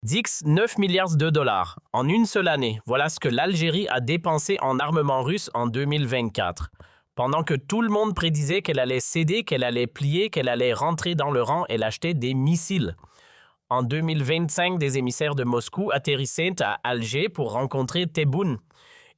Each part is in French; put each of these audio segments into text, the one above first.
Dix 9 milliards de dollars en une seule année. Voilà ce que l'Algérie a dépensé en armement russe en 2024. Pendant que tout le monde prédisait qu'elle allait céder, qu'elle allait plier, qu'elle allait rentrer dans le rang, elle achetait des missiles. En 2025, des émissaires de Moscou atterrissaient à Alger pour rencontrer Tebboune.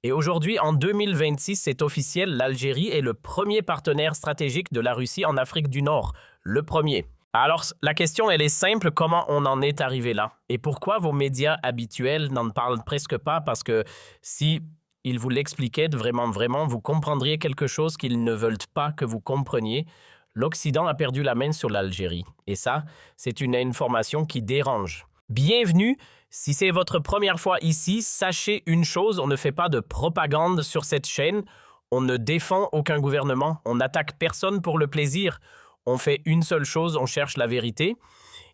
Et aujourd'hui, en 2026, c'est officiel, l'Algérie est le premier partenaire stratégique de la Russie en Afrique du Nord. Le premier. Alors, la question, elle est simple, comment on en est arrivé là? Et pourquoi vos médias habituels n'en parlent presque pas? Parce que si ils vous l'expliquaient vraiment, vous comprendriez quelque chose qu'ils ne veulent pas que vous compreniez. L'Occident a perdu la main sur l'Algérie. Et ça, c'est une information qui dérange. Bienvenue. Si c'est votre première fois ici, sachez une chose, on ne fait pas de propagande sur cette chaîne. On ne défend aucun gouvernement. On n'attaque personne pour le plaisir. On fait une seule chose, on cherche la vérité.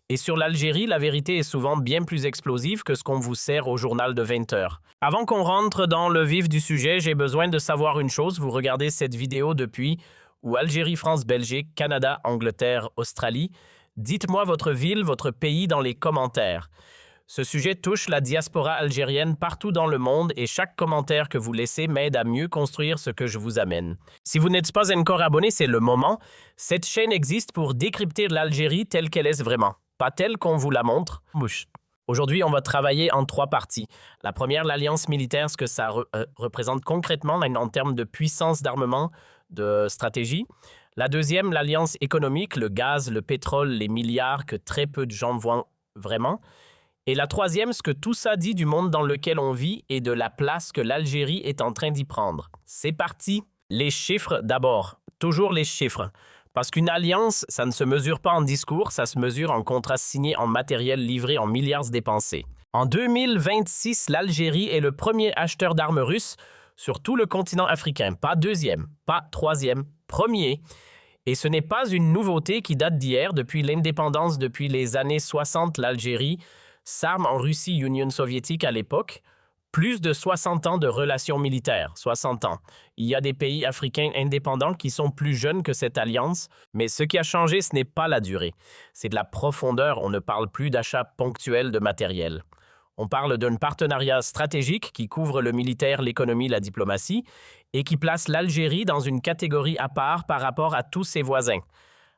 Et sur l'Algérie, la vérité est souvent bien plus explosive que ce qu'on vous sert au journal de 20 heures. Avant qu'on rentre dans le vif du sujet, j'ai besoin de savoir une chose. Vous regardez cette vidéo depuis ou Algérie, France, Belgique, Canada, Angleterre, Australie. Dites-moi votre ville, votre pays dans les commentaires. Ce sujet touche la diaspora algérienne partout dans le monde et chaque commentaire que vous laissez m'aide à mieux construire ce que je vous amène. Si vous n'êtes pas encore abonné, c'est le moment. Cette chaîne existe pour décrypter l'Algérie telle qu'elle est vraiment, pas telle qu'on vous la montre. Aujourd'hui, on va travailler en 3 parties. La première, l'alliance militaire, ce que ça représente concrètement en termes de puissance d'armement, de stratégie. La deuxième, l'alliance économique, le gaz, le pétrole, les milliards que très peu de gens voient vraiment. Et la troisième, ce que tout ça dit du monde dans lequel on vit et de la place que l'Algérie est en train d'y prendre. C'est parti. Les chiffres d'abord. Toujours les chiffres. Parce qu'une alliance, ça ne se mesure pas en discours, ça se mesure en contrats signés, en matériel livré, en milliards dépensés. En 2026, l'Algérie est le premier acheteur d'armes russes sur tout le continent africain. Pas deuxième, pas troisième, premier. Et ce n'est pas une nouveauté qui date d'hier. Depuis l'indépendance, depuis les années 60, l'Algérie s'arme en Russie, Union soviétique à l'époque, plus de 60 ans de relations militaires, 60 ans. Il y a des pays africains indépendants qui sont plus jeunes que cette alliance, mais ce qui a changé, ce n'est pas la durée. C'est de la profondeur, on ne parle plus d'achat ponctuel de matériel. On parle d'un partenariat stratégique qui couvre le militaire, l'économie, la diplomatie, et qui place l'Algérie dans une catégorie à part par rapport à tous ses voisins.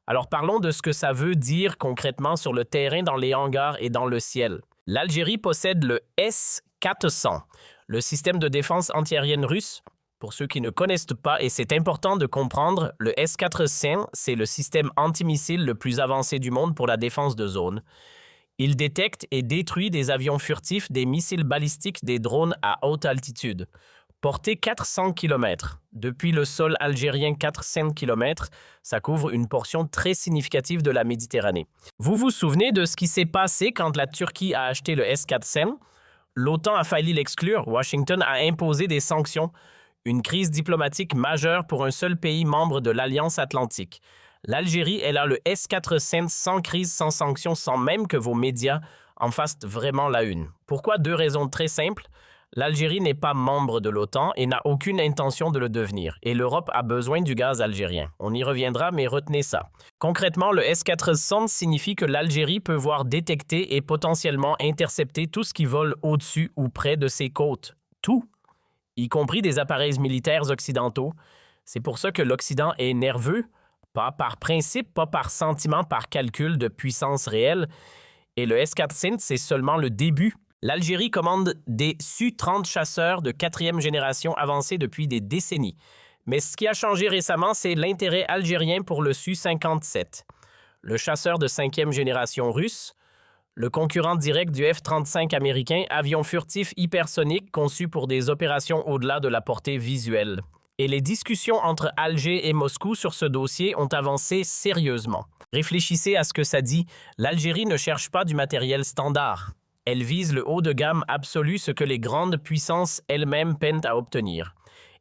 Alors parlons de ce que ça veut dire concrètement sur le terrain, dans les hangars et dans le ciel. L'Algérie possède le S-400, le système de défense antiaérienne russe. Pour ceux qui ne connaissent pas, et c'est important de comprendre, le S-400, c'est le système antimissile le plus avancé du monde pour la défense de zone. Il détecte et détruit des avions furtifs, des missiles balistiques, des drones à haute altitude. Portée 400 km. Depuis le sol algérien, 400 km, ça couvre une portion très significative de la Méditerranée. Vous vous souvenez de ce qui s'est passé quand la Turquie a acheté le S-400? L'OTAN a failli l'exclure. Washington a imposé des sanctions. Une crise diplomatique majeure pour un seul pays membre de l'Alliance Atlantique. L'Algérie, elle a le S-400 sans crise, sans sanctions, sans même que vos médias en fassent vraiment la une. Pourquoi? 2 raisons très simples. L'Algérie n'est pas membre de l'OTAN et n'a aucune intention de le devenir. Et l'Europe a besoin du gaz algérien. On y reviendra, mais retenez ça. Concrètement, le S-400 signifie que l'Algérie peut voir détecter et potentiellement intercepter tout ce qui vole au-dessus ou près de ses côtes. Tout, y compris des appareils militaires occidentaux. C'est pour ça que l'Occident est nerveux, pas par principe, pas par sentiment, par calcul de puissance réelle. Et le S-400, c'est seulement le début. L'Algérie commande des Su-30 chasseurs de 4e génération avancés depuis des décennies. Mais ce qui a changé récemment, c'est l'intérêt algérien pour le Su-57. Le chasseur de 5e génération russe, le concurrent direct du F-35 américain, avion furtif hypersonique conçu pour des opérations au-delà de la portée visuelle. Et les discussions entre Alger et Moscou sur ce dossier ont avancé sérieusement. Réfléchissez à ce que ça dit. L'Algérie ne cherche pas du matériel standard. Elle vise le haut de gamme absolu, ce que les grandes puissances elles-mêmes peinent à obtenir.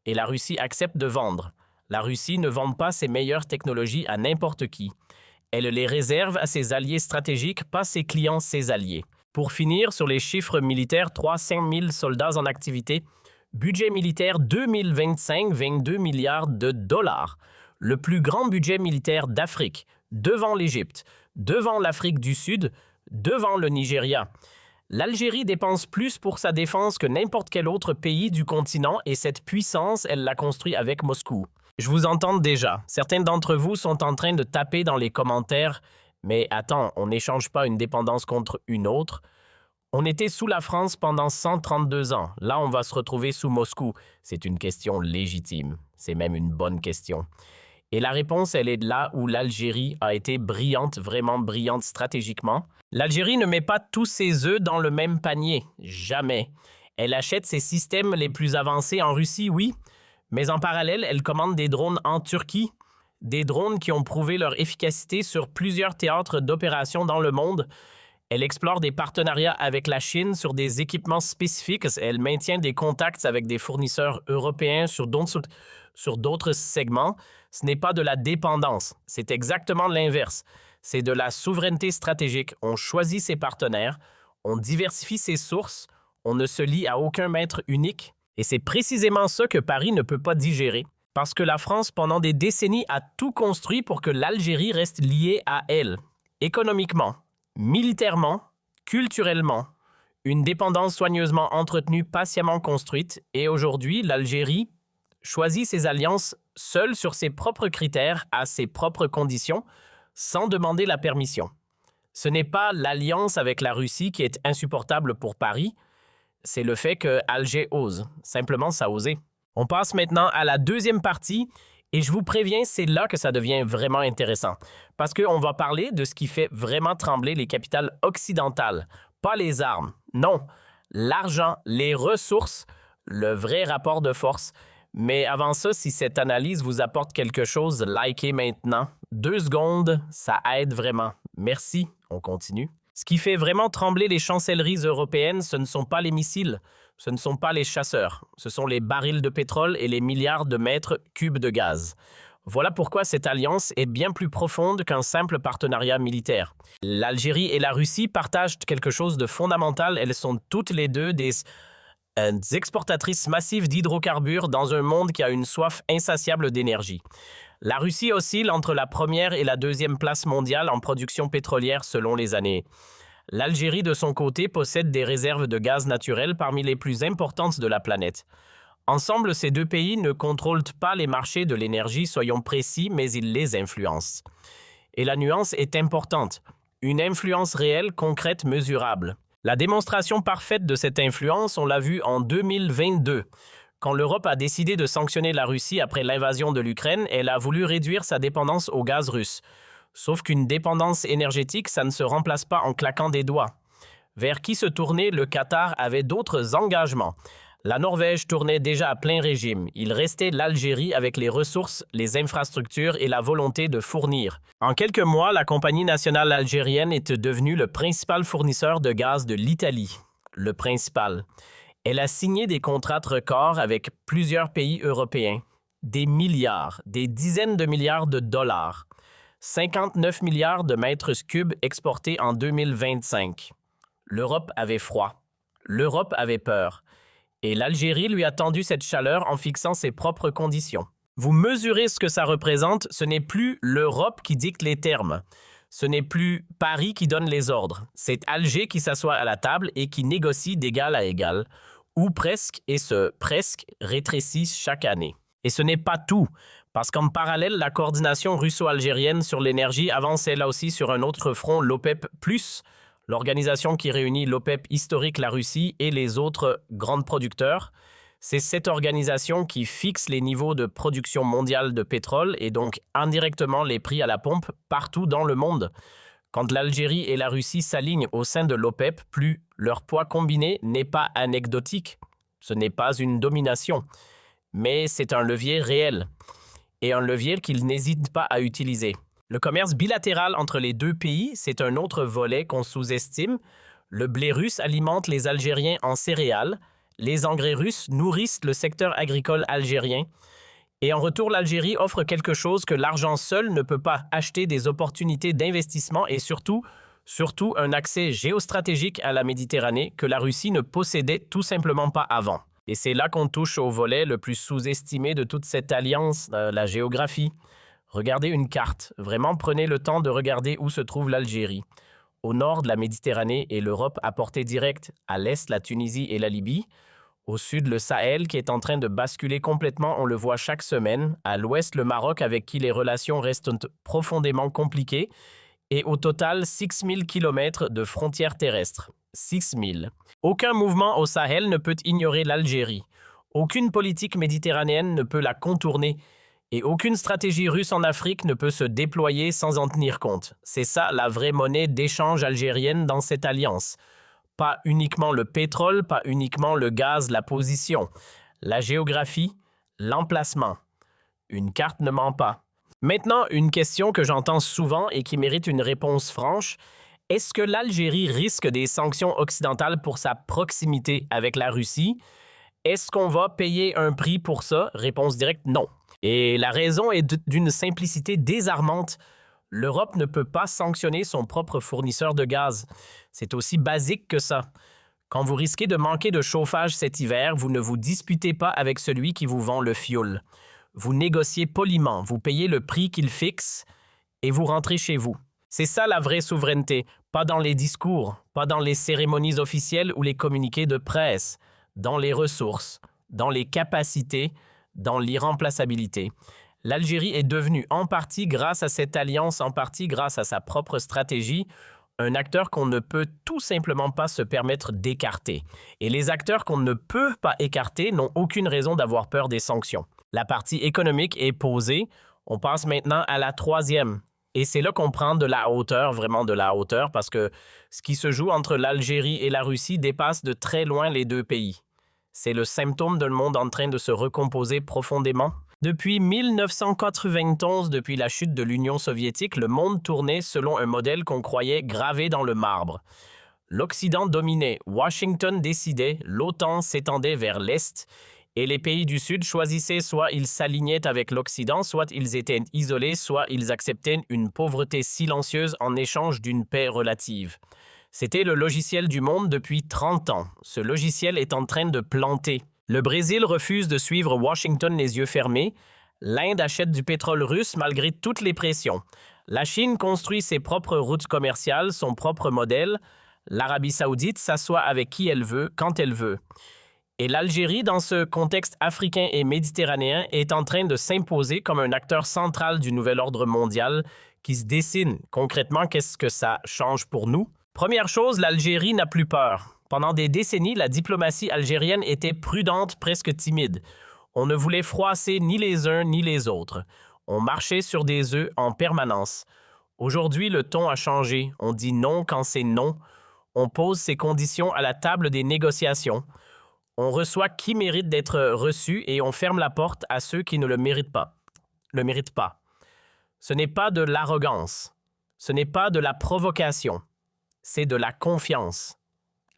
Et la Russie accepte de vendre. La Russie ne vend pas ses meilleures technologies à n'importe qui. Elle les réserve à ses alliés stratégiques, pas ses clients, ses alliés. Pour finir, sur les chiffres militaires, 300 000 soldats en activité. Budget militaire 2025, 22 milliards de dollars. Le plus grand budget militaire d'Afrique, devant l'Égypte, devant l'Afrique du Sud, devant le Nigeria. L'Algérie dépense plus pour sa défense que n'importe quel autre pays du continent et cette puissance, elle l'a construit avec Moscou. Je vous entends déjà. Certains d'entre vous sont en train de taper dans les commentaires « Mais attends, on n'échange pas une dépendance contre une autre. On était sous la France pendant 132 ans. Là, on va se retrouver sous Moscou. » C'est une question légitime. C'est même une bonne question. Et la réponse, elle est là où l'Algérie a été brillante, vraiment brillante stratégiquement. L'Algérie ne met pas tous ses œufs dans le même panier. Jamais. Elle achète ses systèmes les plus avancés en Russie, oui, mais en parallèle, elle commande des drones en Turquie, des drones qui ont prouvé leur efficacité sur plusieurs théâtres d'opérations dans le monde. Elle explore des partenariats avec la Chine sur des équipements spécifiques. Elle maintient des contacts avec des fournisseurs européens sur d'autres segments. Ce n'est pas de la dépendance, c'est exactement l'inverse. C'est de la souveraineté stratégique. On choisit ses partenaires, on diversifie ses sources, on ne se lie à aucun maître unique. Et c'est précisément ça que Paris ne peut pas digérer. Parce que la France, pendant des décennies, a tout construit pour que l'Algérie reste liée à elle. Économiquement, militairement, culturellement. Une dépendance soigneusement entretenue, patiemment construite. Et aujourd'hui, l'Algérie choisit ses alliances seule sur ses propres critères, à ses propres conditions, sans demander la permission. Ce n'est pas l'alliance avec la Russie qui est insupportable pour Paris, c'est le fait que Alger ose. Simplement, ça a osé. On passe maintenant à la deuxième partie, et je vous préviens, c'est là que ça devient vraiment intéressant. Parce qu'on va parler de ce qui fait vraiment trembler les capitales occidentales. Pas les armes, non. L'argent, les ressources, le vrai rapport de force. Mais avant ça, si cette analyse vous apporte quelque chose, likez maintenant. 2 secondes, ça aide vraiment. Merci, on continue. Ce qui fait vraiment trembler les chancelleries européennes, ce ne sont pas les missiles, ce ne sont pas les chasseurs, ce sont les barils de pétrole et les milliards de mètres cubes de gaz. Voilà pourquoi cette alliance est bien plus profonde qu'un simple partenariat militaire. L'Algérie et la Russie partagent quelque chose de fondamental, elles sont toutes les deux des exportatrices massives d'hydrocarbures dans un monde qui a une soif insatiable d'énergie. La Russie oscille entre la première et la deuxième place mondiale en production pétrolière selon les années. L'Algérie, de son côté, possède des réserves de gaz naturel parmi les plus importantes de la planète. Ensemble, ces deux pays ne contrôlent pas les marchés de l'énergie, soyons précis, mais ils les influencent. Et la nuance est importante. Une influence réelle, concrète, mesurable. La démonstration parfaite de cette influence, on l'a vu en 2022. Quand l'Europe a décidé de sanctionner la Russie après l'invasion de l'Ukraine, elle a voulu réduire sa dépendance au gaz russe. Sauf qu'une dépendance énergétique, ça ne se remplace pas en claquant des doigts. Vers qui se tourner, le Qatar avait d'autres engagements. La Norvège tournait déjà à plein régime. Il restait l'Algérie avec les ressources, les infrastructures et la volonté de fournir. En quelques mois, la compagnie nationale algérienne est devenue le principal fournisseur de gaz de l'Italie. Le principal. Elle a signé des contrats records avec plusieurs pays européens. Des milliards, des dizaines de milliards de dollars. 59 milliards de mètres cubes exportés en 2025. L'Europe avait froid. L'Europe avait peur. Et l'Algérie lui a tendu cette chaleur en fixant ses propres conditions. Vous mesurez ce que ça représente, ce n'est plus l'Europe qui dicte les termes. Ce n'est plus Paris qui donne les ordres. C'est Alger qui s'assoit à la table et qui négocie d'égal à égal, ou presque, et ce presque rétrécit chaque année. Et ce n'est pas tout, parce qu'en parallèle, la coordination russo-algérienne sur l'énergie avance elle aussi sur un autre front, l'OPEP+, l'organisation qui réunit l'OPEP historique, la Russie et les autres grands producteurs. C'est cette organisation qui fixe les niveaux de production mondiale de pétrole et donc indirectement les prix à la pompe partout dans le monde. Quand l'Algérie et la Russie s'alignent au sein de l'OPEP+, leur poids combiné n'est pas anecdotique. Ce n'est pas une domination, mais c'est un levier réel et un levier qu'ils n'hésitent pas à utiliser. Le commerce bilatéral entre les deux pays, c'est un autre volet qu'on sous-estime. Le blé russe alimente les Algériens en céréales. Les engrais russes nourrissent le secteur agricole algérien. Et en retour, l'Algérie offre quelque chose que l'argent seul ne peut pas acheter, des opportunités d'investissement et surtout un accès géostratégique à la Méditerranée que la Russie ne possédait tout simplement pas avant. Et c'est là qu'on touche au volet le plus sous-estimé de toute cette alliance, la géographie. Regardez une carte. Vraiment, prenez le temps de regarder où se trouve l'Algérie. Au nord de la Méditerranée et l'Europe à portée directe, à l'est la Tunisie et la Libye. Au sud, le Sahel qui est en train de basculer complètement, on le voit chaque semaine. À l'ouest, le Maroc avec qui les relations restent profondément compliquées. Et au total, 6000 km de frontières terrestres. 6000. Aucun mouvement au Sahel ne peut ignorer l'Algérie. Aucune politique méditerranéenne ne peut la contourner. Et aucune stratégie russe en Afrique ne peut se déployer sans en tenir compte. C'est ça la vraie monnaie d'échange algérienne dans cette alliance. Pas uniquement le pétrole, pas uniquement le gaz, la position. La géographie, l'emplacement. Une carte ne ment pas. Maintenant, une question que j'entends souvent et qui mérite une réponse franche. Est-ce que l'Algérie risque des sanctions occidentales pour sa proximité avec la Russie? Est-ce qu'on va payer un prix pour ça? Réponse directe, non. Et la raison est d'une simplicité désarmante. L'Europe ne peut pas sanctionner son propre fournisseur de gaz. C'est aussi basique que ça. Quand vous risquez de manquer de chauffage cet hiver, vous ne vous disputez pas avec celui qui vous vend le fioul. Vous négociez poliment, vous payez le prix qu'il fixe et vous rentrez chez vous. C'est ça la vraie souveraineté, pas dans les discours, pas dans les cérémonies officielles ou les communiqués de presse, dans les ressources, dans les capacités, dans l'irremplaçabilité. L'Algérie est devenue, en partie grâce à cette alliance, en partie grâce à sa propre stratégie, un acteur qu'on ne peut tout simplement pas se permettre d'écarter. Et les acteurs qu'on ne peut pas écarter n'ont aucune raison d'avoir peur des sanctions. La partie économique est posée. On passe maintenant à la troisième. Et c'est là qu'on prend de la hauteur, vraiment de la hauteur, parce que ce qui se joue entre l'Algérie et la Russie dépasse de très loin les deux pays. C'est le symptôme d'un monde en train de se recomposer profondément. Depuis 1991, depuis la chute de l'Union soviétique, le monde tournait selon un modèle qu'on croyait gravé dans le marbre. L'Occident dominait, Washington décidait, l'OTAN s'étendait vers l'Est, et les pays du Sud choisissaient soit ils s'alignaient avec l'Occident, soit ils étaient isolés, soit ils acceptaient une pauvreté silencieuse en échange d'une paix relative. C'était le logiciel du monde depuis 30 ans. Ce logiciel est en train de planter. Le Brésil refuse de suivre Washington les yeux fermés. L'Inde achète du pétrole russe malgré toutes les pressions. La Chine construit ses propres routes commerciales, son propre modèle. L'Arabie saoudite s'assoit avec qui elle veut, quand elle veut. Et l'Algérie, dans ce contexte africain et méditerranéen, est en train de s'imposer comme un acteur central du nouvel ordre mondial qui se dessine. Concrètement, qu'est-ce que ça change pour nous? Première chose, l'Algérie n'a plus peur. Pendant des décennies, la diplomatie algérienne était prudente, presque timide. On ne voulait froisser ni les uns ni les autres. On marchait sur des œufs en permanence. Aujourd'hui, le ton a changé. On dit non quand c'est non. On pose ses conditions à la table des négociations. On reçoit qui mérite d'être reçu et on ferme la porte à ceux qui ne le méritent pas. Ce n'est pas de l'arrogance. Ce n'est pas de la provocation. C'est de la confiance.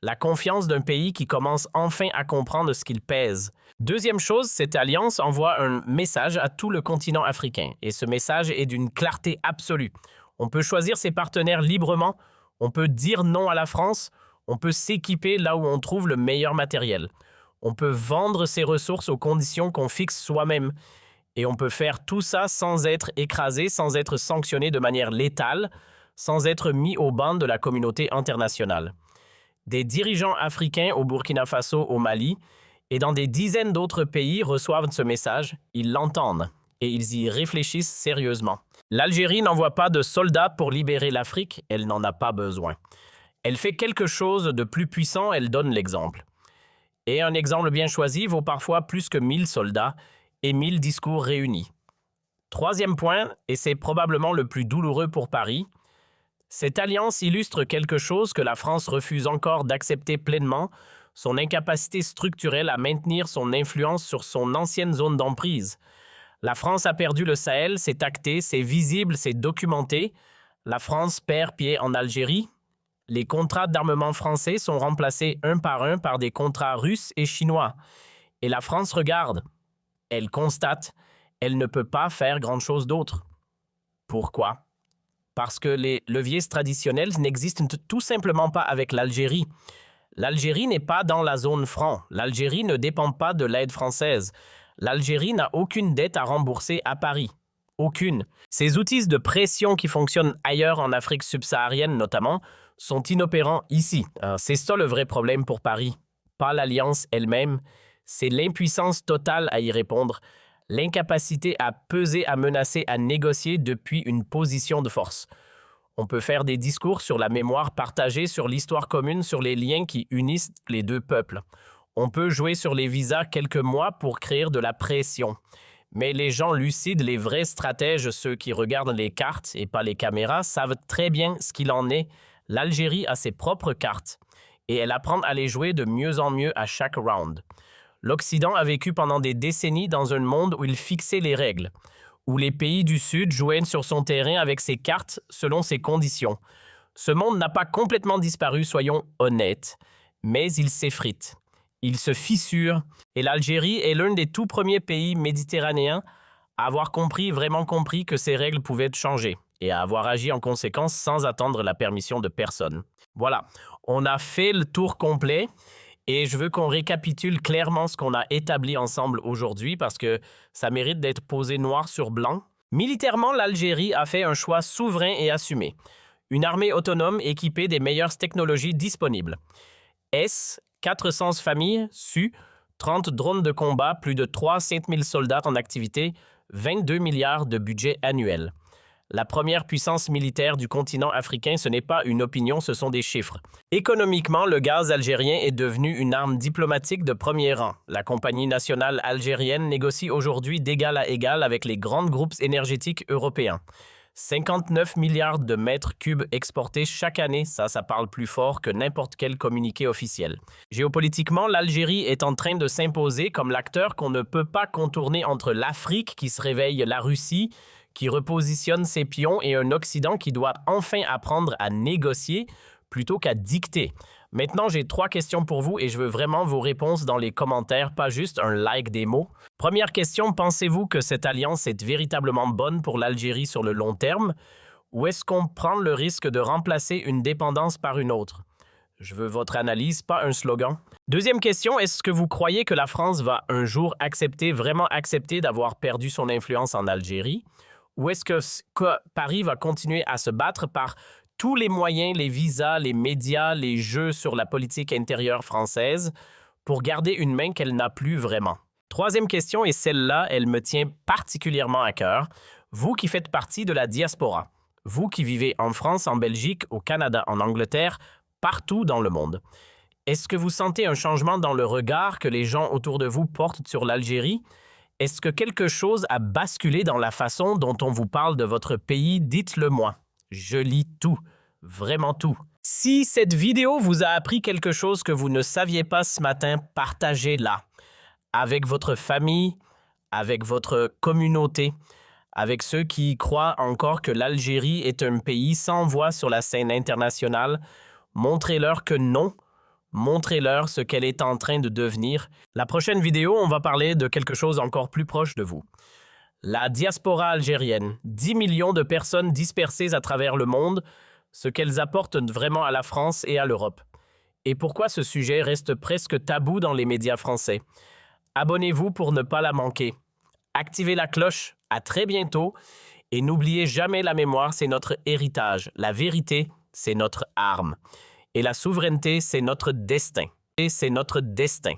La confiance d'un pays qui commence enfin à comprendre ce qu'il pèse. Deuxième chose, cette alliance envoie un message à tout le continent africain. Et ce message est d'une clarté absolue. On peut choisir ses partenaires librement. On peut dire non à la France. On peut s'équiper là où on trouve le meilleur matériel. On peut vendre ses ressources aux conditions qu'on fixe soi-même. Et on peut faire tout ça sans être écrasé, sans être sanctionné de manière létale, sans être mis au ban de la communauté internationale. Des dirigeants africains au Burkina Faso, au Mali, et dans des dizaines d'autres pays reçoivent ce message, ils l'entendent et ils y réfléchissent sérieusement. L'Algérie n'envoie pas de soldats pour libérer l'Afrique, elle n'en a pas besoin. Elle fait quelque chose de plus puissant, elle donne l'exemple. Et un exemple bien choisi vaut parfois plus que 1000 soldats et 1000 discours réunis. Troisième point, et c'est probablement le plus douloureux pour Paris, cette alliance illustre quelque chose que la France refuse encore d'accepter pleinement, son incapacité structurelle à maintenir son influence sur son ancienne zone d'emprise. La France a perdu le Sahel, c'est acté, c'est visible, c'est documenté. La France perd pied en Algérie. Les contrats d'armement français sont remplacés un par des contrats russes et chinois. Et la France regarde. Elle constate. Elle ne peut pas faire grand-chose d'autre. Pourquoi? Parce que les leviers traditionnels n'existent tout simplement pas avec l'Algérie. L'Algérie n'est pas dans la zone franc. L'Algérie ne dépend pas de l'aide française. L'Algérie n'a aucune dette à rembourser à Paris. Aucune. Ces outils de pression qui fonctionnent ailleurs en Afrique subsaharienne notamment sont inopérants ici. C'est ça le vrai problème pour Paris. Pas l'alliance elle-même, c'est l'impuissance totale à y répondre, l'incapacité à peser, à menacer, à négocier depuis une position de force. On peut faire des discours sur la mémoire partagée, sur l'histoire commune, sur les liens qui unissent les deux peuples. On peut jouer sur les visas quelques mois pour créer de la pression. Mais les gens lucides, les vrais stratèges, ceux qui regardent les cartes et pas les caméras, savent très bien ce qu'il en est. L'Algérie a ses propres cartes et elle apprend à les jouer de mieux en mieux à chaque round. L'Occident a vécu pendant des décennies dans un monde où il fixait les règles, où les pays du Sud jouaient sur son terrain avec ses cartes selon ses conditions. Ce monde n'a pas complètement disparu, soyons honnêtes, mais il s'effrite. Il se fissure et l'Algérie est l'un des tout premiers pays méditerranéens à avoir vraiment compris que ces règles pouvaient changer et à avoir agi en conséquence sans attendre la permission de personne. Voilà, on a fait le tour complet et je veux qu'on récapitule clairement ce qu'on a établi ensemble aujourd'hui parce que ça mérite d'être posé noir sur blanc. Militairement, l'Algérie a fait un choix souverain et assumé. Une armée autonome équipée des meilleures technologies disponibles. 400 familles, 30 drones de combat, plus de 300 000 soldats en activité, 22 milliards de budget annuel. La première puissance militaire du continent africain, ce n'est pas une opinion, ce sont des chiffres. Économiquement, le gaz algérien est devenu une arme diplomatique de premier rang. La compagnie nationale algérienne négocie aujourd'hui d'égal à égal avec les grands groupes énergétiques européens. 59 milliards de mètres cubes exportés chaque année, ça parle plus fort que n'importe quel communiqué officiel. Géopolitiquement, l'Algérie est en train de s'imposer comme l'acteur qu'on ne peut pas contourner entre l'Afrique qui se réveille, la Russie qui repositionne ses pions et un Occident qui doit enfin apprendre à négocier plutôt qu'à dicter. Maintenant, j'ai 3 questions pour vous et je veux vraiment vos réponses dans les commentaires, pas juste un like des mots. Première question, pensez-vous que cette alliance est véritablement bonne pour l'Algérie sur le long terme ou est-ce qu'on prend le risque de remplacer une dépendance par une autre? Je veux votre analyse, pas un slogan. Deuxième question, est-ce que vous croyez que la France va un jour vraiment accepter d'avoir perdu son influence en Algérie? Ou est-ce que Paris va continuer à se battre par tous les moyens, les visas, les médias, les jeux sur la politique intérieure française pour garder une main qu'elle n'a plus vraiment? Troisième question, et celle-là, elle me tient particulièrement à cœur. Vous qui faites partie de la diaspora, vous qui vivez en France, en Belgique, au Canada, en Angleterre, partout dans le monde, est-ce que vous sentez un changement dans le regard que les gens autour de vous portent sur l'Algérie? Est-ce que quelque chose a basculé dans la façon dont on vous parle de votre pays? Dites-le moi. Je lis tout, vraiment tout. Si cette vidéo vous a appris quelque chose que vous ne saviez pas ce matin, partagez-la avec votre famille, avec votre communauté, avec ceux qui croient encore que l'Algérie est un pays sans voix sur la scène internationale. Montrez-leur que non. Montrez-leur ce qu'elle est en train de devenir. La prochaine vidéo, on va parler de quelque chose encore plus proche de vous. La diaspora algérienne, 10 millions de personnes dispersées à travers le monde, ce qu'elles apportent vraiment à la France et à l'Europe. Et pourquoi ce sujet reste presque tabou dans les médias français. Abonnez-vous pour ne pas la manquer. Activez la cloche. À très bientôt. Et n'oubliez jamais, la mémoire, c'est notre héritage. La vérité, c'est notre arme. Et la souveraineté, c'est notre destin. Et c'est notre destin.